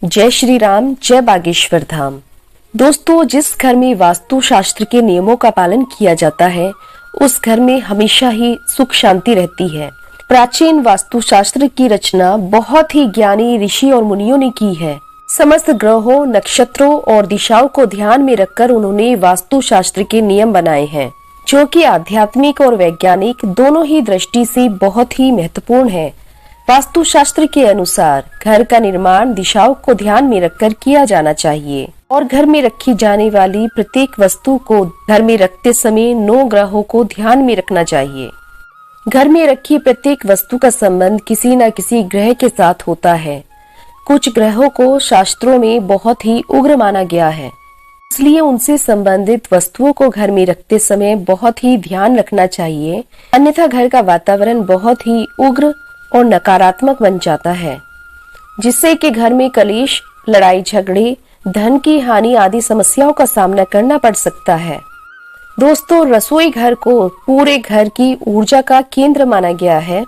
जय श्री राम, जय बागेश्वर धाम। दोस्तों, जिस घर में वास्तु शास्त्र के नियमों का पालन किया जाता है उस घर में हमेशा ही सुख शांति रहती है। प्राचीन वास्तु शास्त्र की रचना बहुत ही ज्ञानी ऋषि और मुनियों ने की है। समस्त ग्रहों, नक्षत्रों और दिशाओं को ध्यान में रखकर उन्होंने वास्तु शास्त्र के नियम बनाए हैं, जो कि आध्यात्मिक और वैज्ञानिक दोनों ही दृष्टि से बहुत ही महत्वपूर्ण है। वास्तु शास्त्र के अनुसार घर का निर्माण दिशाओं को ध्यान में रखकर किया जाना चाहिए और घर में रखी जाने वाली प्रत्येक वस्तु को घर में रखते समय 9 ग्रहों को ध्यान में रखना चाहिए। घर में रखी प्रत्येक वस्तु का संबंध किसी न किसी ग्रह के साथ होता है। कुछ ग्रहों को शास्त्रों में बहुत ही उग्र माना गया है, इसलिए उनसे संबंधित वस्तुओं को घर में रखते समय बहुत ही ध्यान रखना चाहिए, अन्यथा घर का वातावरण बहुत ही उग्र और नकारात्मक बन जाता है, जिससे कि घर में कलेश, लड़ाई झगड़े, धन की हानि आदि समस्याओं का सामना करना पड़ सकता है। दोस्तों, रसोई घर को पूरे घर की ऊर्जा का केंद्र माना गया है।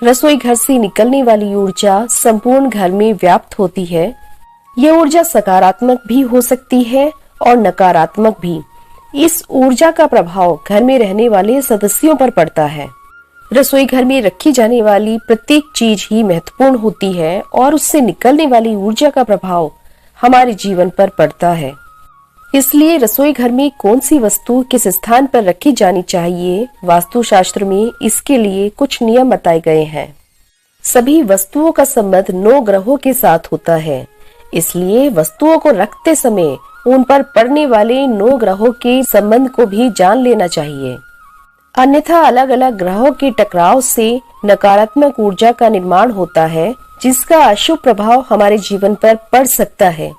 रसोई घर से निकलने वाली ऊर्जा संपूर्ण घर में व्याप्त होती है। यह ऊर्जा सकारात्मक भी हो सकती है और नकारात्मक भी। इस ऊर्जा का प्रभाव घर में रहने वाले सदस्यों पर पड़ता है। रसोई घर में रखी जाने वाली प्रत्येक चीज ही महत्वपूर्ण होती है और उससे निकलने वाली ऊर्जा का प्रभाव हमारे जीवन पर पड़ता है। इसलिए रसोई घर में कौन सी वस्तु किस स्थान पर रखी जानी चाहिए, वास्तु शास्त्र में इसके लिए कुछ नियम बताए गए हैं। सभी वस्तुओं का संबंध 9 ग्रहों के साथ होता है, इसलिए वस्तुओं को रखते समय उन पर पड़ने वाले 9 ग्रहों के संबंध को भी जान लेना चाहिए, अन्यथा अलग अलग ग्रहों के टकराव से नकारात्मक ऊर्जा का निर्माण होता है, जिसका अशुभ प्रभाव हमारे जीवन पर पड़ सकता है।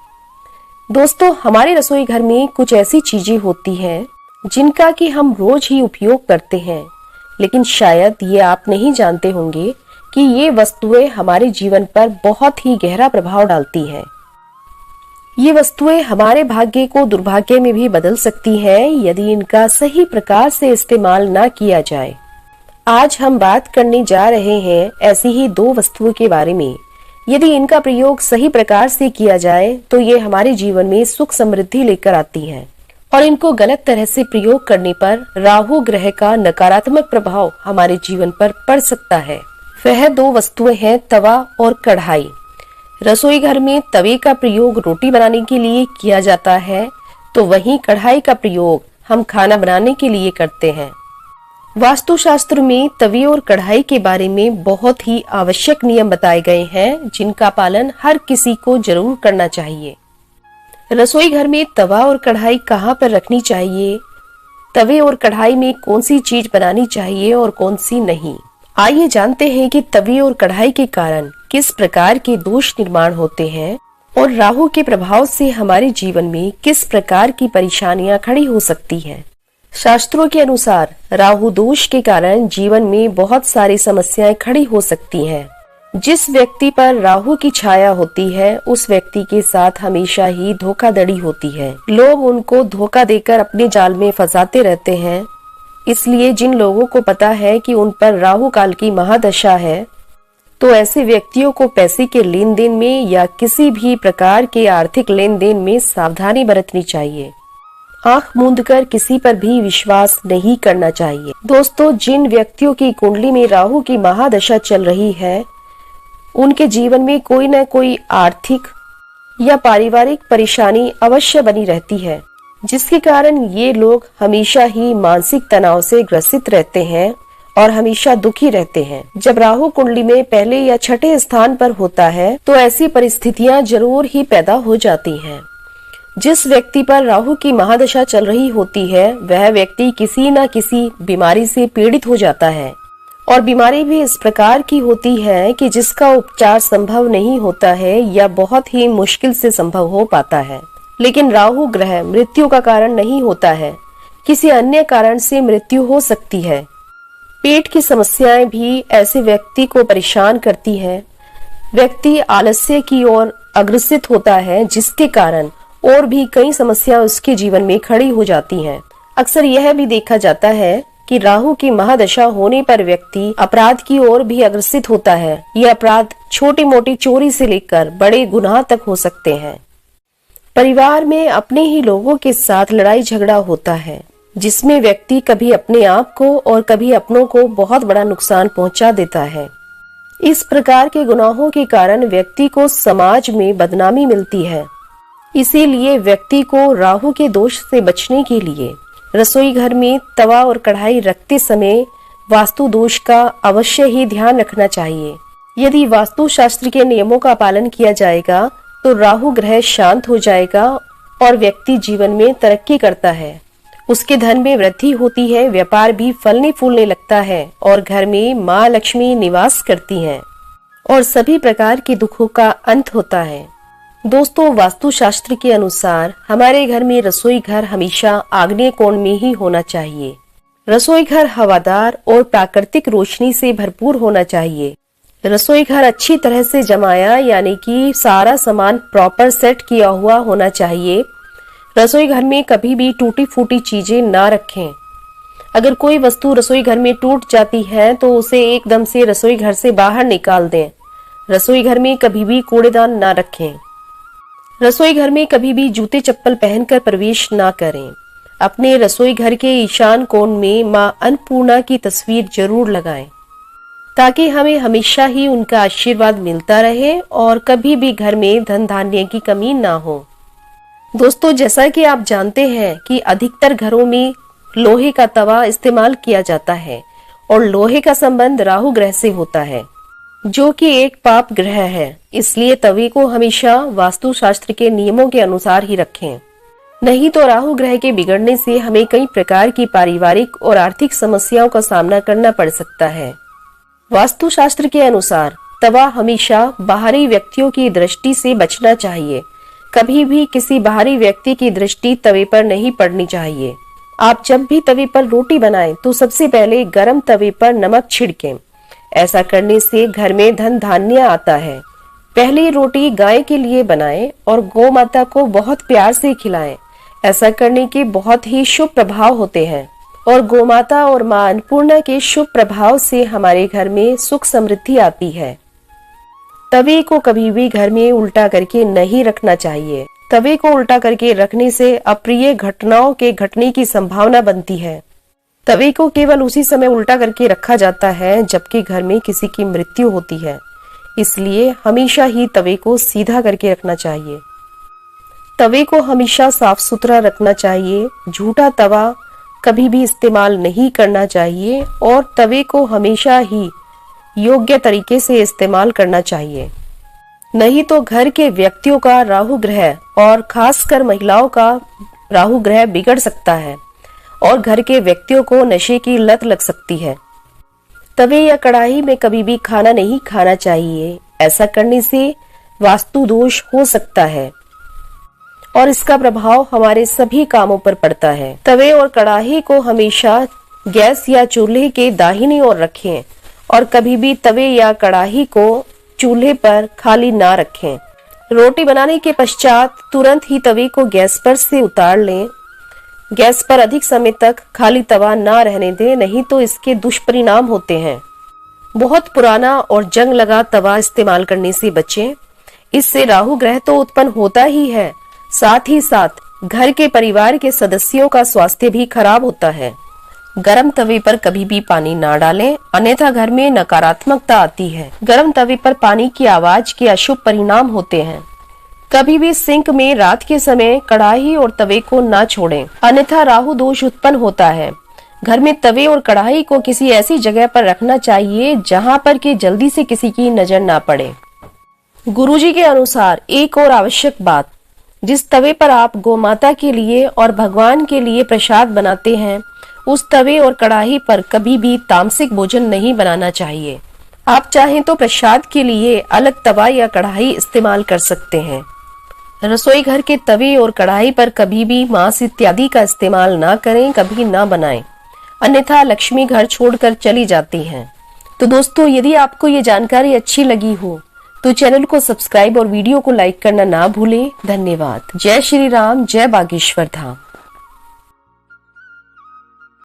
दोस्तों, हमारे रसोई घर में कुछ ऐसी चीजें होती हैं जिनका कि हम रोज ही उपयोग करते हैं, लेकिन शायद ये आप नहीं जानते होंगे कि ये वस्तुएं हमारे जीवन पर बहुत ही गहरा प्रभाव डालती हैं। ये वस्तुएं हमारे भाग्य को दुर्भाग्य में भी बदल सकती हैं यदि इनका सही प्रकार से इस्तेमाल ना किया जाए। आज हम बात करने जा रहे हैं ऐसी ही 2 वस्तुओं के बारे में। यदि इनका प्रयोग सही प्रकार से किया जाए तो ये हमारे जीवन में सुख समृद्धि लेकर आती हैं, और इनको गलत तरह से प्रयोग करने पर राहु ग्रह का नकारात्मक प्रभाव हमारे जीवन पर पड़ सकता है। वह 2 वस्तुएं हैं तवा और कढ़ाई। रसोई घर में तवे का प्रयोग रोटी बनाने के लिए किया जाता है, तो वहीं कढ़ाई का प्रयोग हम खाना बनाने के लिए करते हैं। वास्तु शास्त्र में तवे और कढ़ाई के बारे में बहुत ही आवश्यक नियम बताए गए हैं, जिनका पालन हर किसी को जरूर करना चाहिए। रसोई घर में तवा और कढ़ाई कहाँ पर रखनी चाहिए, तवे और कढ़ाई में कौन सी चीज बनानी चाहिए और कौन सी नहीं, आइए जानते हैं कि तवे और कढ़ाई के कारण किस प्रकार के दोष निर्माण होते हैं और राहु के प्रभाव से हमारे जीवन में किस प्रकार की परेशानियां खड़ी हो सकती हैं। शास्त्रों के अनुसार राहु दोष के कारण जीवन में बहुत सारी समस्याएं खड़ी हो सकती हैं। जिस व्यक्ति पर राहु की छाया होती है उस व्यक्ति के साथ हमेशा ही धोखाधड़ी होती है। लोग उनको धोखा देकर अपने जाल में फंसाते रहते हैं। इसलिए जिन लोगों को पता है कि उन पर राहु काल की महादशा है, तो ऐसे व्यक्तियों को पैसे के लेन देन में या किसी भी प्रकार के आर्थिक लेन देन में सावधानी बरतनी चाहिए। आंख मूंदकर किसी पर भी विश्वास नहीं करना चाहिए। दोस्तों, जिन व्यक्तियों की कुंडली में राहु की महादशा चल रही है, उनके जीवन में कोई न कोई आर्थिक या पारिवारिक परेशानी अवश्य बनी रहती है, जिसके कारण ये लोग हमेशा ही मानसिक तनाव से ग्रसित रहते हैं और हमेशा दुखी रहते हैं। जब राहु कुंडली में पहले या छठे स्थान पर होता है तो ऐसी परिस्थितियां जरूर ही पैदा हो जाती हैं। जिस व्यक्ति पर राहु की महादशा चल रही होती है वह व्यक्ति किसी न किसी बीमारी से पीड़ित हो जाता है, और बीमारी भी इस प्रकार की होती है कि जिसका उपचार संभव नहीं होता है या बहुत ही मुश्किल से संभव हो पाता है। लेकिन राहु ग्रह मृत्यु का कारण नहीं होता है, किसी अन्य कारण से मृत्यु हो सकती है। पेट की समस्याएं भी ऐसे व्यक्ति को परेशान करती है। व्यक्ति आलस्य की ओर अग्रसित होता है, जिसके कारण और भी कई समस्याएं उसके जीवन में खड़ी हो जाती हैं। अक्सर यह भी देखा जाता है कि राहु की महादशा होने पर व्यक्ति अपराध की ओर भी अग्रसित होता है। ये अपराध छोटी मोटी चोरी से लेकर बड़े गुनाह तक हो सकते हैं। परिवार में अपने ही लोगों के साथ लड़ाई झगड़ा होता है, जिसमें व्यक्ति कभी अपने आप को और कभी अपनों को बहुत बड़ा नुकसान पहुंचा देता है। इस प्रकार के गुनाहों के कारण व्यक्ति को समाज में बदनामी मिलती है। इसीलिए व्यक्ति को राहु के दोष से बचने के लिए रसोई घर में तवा और कढ़ाई रखते समय वास्तु दोष का अवश्य ही ध्यान रखना चाहिए। यदि वास्तु शास्त्र के नियमों का पालन किया जाएगा तो राहु ग्रह शांत हो जाएगा और व्यक्ति जीवन में तरक्की करता है। उसके धन में वृद्धि होती है, व्यापार भी फलने फूलने लगता है और घर में माँ लक्ष्मी निवास करती हैं और सभी प्रकार के दुखों का अंत होता है। दोस्तों, वास्तु शास्त्र के अनुसार हमारे घर में रसोई घर हमेशा आग्नेय कोण में ही होना चाहिए। रसोई घर हवादार और प्राकृतिक रोशनी से भरपूर होना चाहिए। रसोई घर अच्छी तरह से जमाया यानी कि सारा सामान प्रॉपर सेट किया हुआ होना चाहिए। रसोई घर में कभी भी टूटी फूटी चीजें ना रखें। अगर कोई वस्तु रसोई घर में टूट जाती है तो उसे एकदम से रसोई घर से बाहर निकाल दें। रसोई घर में कभी भी कूड़ेदान ना रखें। रसोई घर में कभी भी जूते चप्पल पहनकर प्रवेश ना करें। अपने रसोई घर के ईशान कोण में माँ अन्नपूर्णा की तस्वीर जरूर लगाएं, ताकि हमें हमेशा ही उनका आशीर्वाद मिलता रहे और कभी भी घर में धन धान्य की कमी ना हो। दोस्तों, जैसा कि आप जानते हैं कि अधिकतर घरों में लोहे का तवा इस्तेमाल किया जाता है और लोहे का संबंध राहु ग्रह से होता है, जो कि एक पाप ग्रह है। इसलिए तवे को हमेशा वास्तु शास्त्र के नियमों के अनुसार ही रखें, नहीं तो राहु ग्रह के बिगड़ने से हमें कई प्रकार की पारिवारिक और आर्थिक समस्याओं का सामना करना पड़ सकता है। वास्तु शास्त्र के अनुसार तवा हमेशा बाहरी व्यक्तियों की दृष्टि से बचना चाहिए। कभी भी किसी बाहरी व्यक्ति की दृष्टि तवे पर नहीं पड़नी चाहिए। आप जब भी तवे पर रोटी बनाएं तो सबसे पहले गरम तवे पर नमक छिड़कें। ऐसा करने से घर में धन धान्य आता है। पहली रोटी गाय के लिए बनाएं और गौ माता को बहुत प्यार से खिलाएं। ऐसा करने के बहुत ही शुभ प्रभाव होते हैं और गौ माता और मां अन्नपूर्णा के शुभ प्रभाव से हमारे घर में सुख समृद्धि आती है। तवे को कभी भी घर में उल्टा करके नहीं रखना चाहिए। तवे को उल्टा करके रखने से अप्रिय घटनाओं के घटने की संभावना बनती है। तवे को केवल उसी समय उल्टा करके रखा जाता है जबकि घर में किसी की मृत्यु होती है। इसलिए हमेशा ही तवे को सीधा करके रखना चाहिए। तवे को हमेशा साफ सुथरा रखना चाहिए। झूठा तवा कभी भी इस्तेमाल नहीं करना चाहिए और तवे को हमेशा ही योग्य तरीके से इस्तेमाल करना चाहिए, नहीं तो घर के व्यक्तियों का राहु ग्रह और खासकर महिलाओं का राहु ग्रह बिगड़ सकता है और घर के व्यक्तियों को नशे की लत लग सकती है। तवे या कढ़ाई में कभी भी खाना नहीं खाना चाहिए। ऐसा करने से वास्तु दोष हो सकता है और इसका प्रभाव हमारे सभी कामों पर पड़ता है। तवे और कढ़ाई को हमेशा गैस या चूल्हे के दाहिनी ओर रखें और कभी भी तवे या कढ़ाई को चूल्हे पर खाली ना रखें। रोटी बनाने के पश्चात तुरंत ही तवे को गैस पर से उतार लें। गैस पर अधिक समय तक खाली तवा ना रहने दें, नहीं तो इसके दुष्परिणाम होते हैं। बहुत पुराना और जंग लगा तवा इस्तेमाल करने से बचें। इससे राहु ग्रह तो उत्पन्न होता ही है, साथ ही साथ घर के परिवार के सदस्यों का स्वास्थ्य भी खराब होता है। गरम तवे पर कभी भी पानी ना डालें, अन्यथा घर में नकारात्मकता आती है। गरम तवे पर पानी की आवाज के अशुभ परिणाम होते हैं। कभी भी सिंक में रात के समय कढ़ाई और तवे को ना छोड़ें, अन्यथा राहु दोष उत्पन्न होता है। घर में तवे और कढ़ाई को किसी ऐसी जगह पर रखना चाहिए जहां पर कि जल्दी से किसी की नजर ना पड़े। गुरुजी के अनुसार एक और आवश्यक बात, जिस तवे पर आप गौ माता के लिए और भगवान के लिए प्रसाद बनाते हैं, उस तवे और कढ़ाई पर कभी भी तामसिक भोजन नहीं बनाना चाहिए। आप चाहें तो प्रसाद के लिए अलग तवा या कढ़ाई इस्तेमाल कर सकते हैं। रसोई घर के तवे और कढ़ाई पर कभी भी मांस इत्यादि का इस्तेमाल ना करें, कभी ना बनाएं, अन्यथा लक्ष्मी घर छोड़कर चली जाती हैं। तो दोस्तों, यदि आपको ये जानकारी अच्छी लगी हो तो चैनल को सब्सक्राइब और वीडियो को लाइक करना ना भूलें। धन्यवाद। जय श्री राम, जय बागेश्वर धाम।